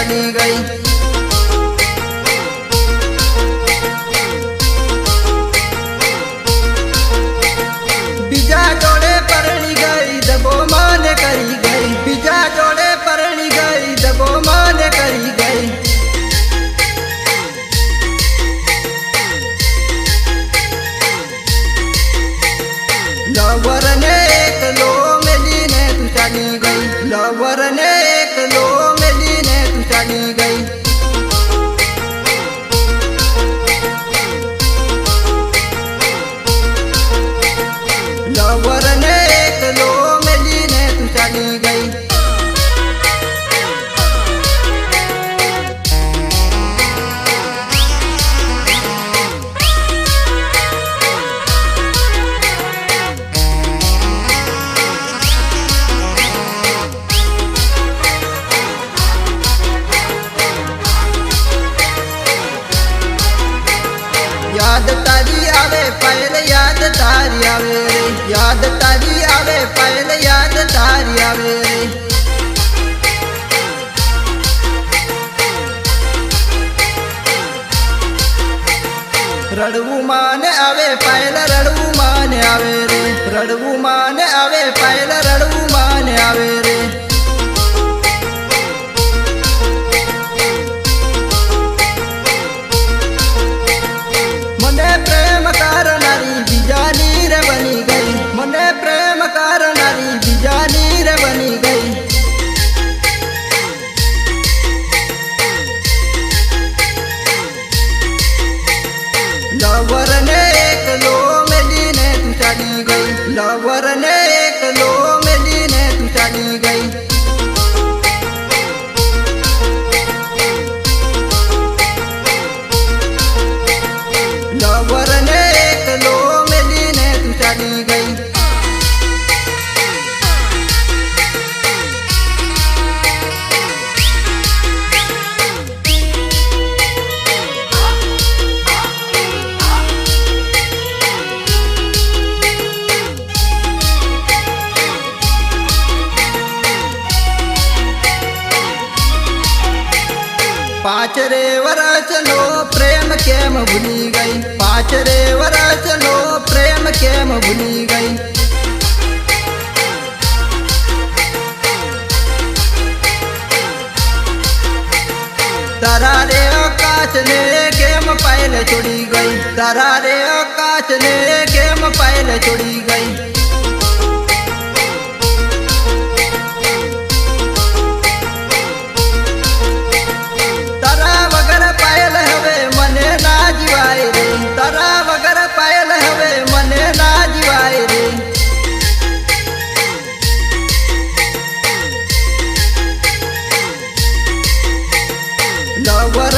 ચાલી ગઈ। બીજા જોડે પરણી ગઈ દગો મને કરી ગઈ। બીજા જોડે પરણી ગઈ દગો મને કરી ગઈ। लवर ने एकलो मेली ने तू चाली गई। लवर ने एकलो मेली ने तू चाली गई। लवर ने एकलो मेली ने तू चाली गई। याद तारी आवे पहले याद तारी आवे रे। याद तारी आवे पहले याद तारी आवे रे। रड़वू माने आवे पहले रड़वू माने आवे रे। रड़वू माने आवे पहले रड़वू माने आवे रे। मने प्रेम करनारी बीजानी रे बनी गई। मने प्रेम करनारी बीजानी रे बनी गई। लवर ने एकलो मेली ने तू चाली गई। लवर ने एकलो मेली ने तू चाली गई। लवर ने एकलो मेली ने तू चाली गई। पाँच रे वर्ष लो प्रेम केम भूली गई। पाँच रे वर्ष लो प्रेम केम भूली गई। तारा रे आकाश ने केम पहले छोड़ी गई। तारा रे आकाश ने केम पहले छोड़ी गई। तारा वगर पायल हवे मने ना जीवाय रे। तारा वगर पायल हवे मने ना जीवाय रे। लवर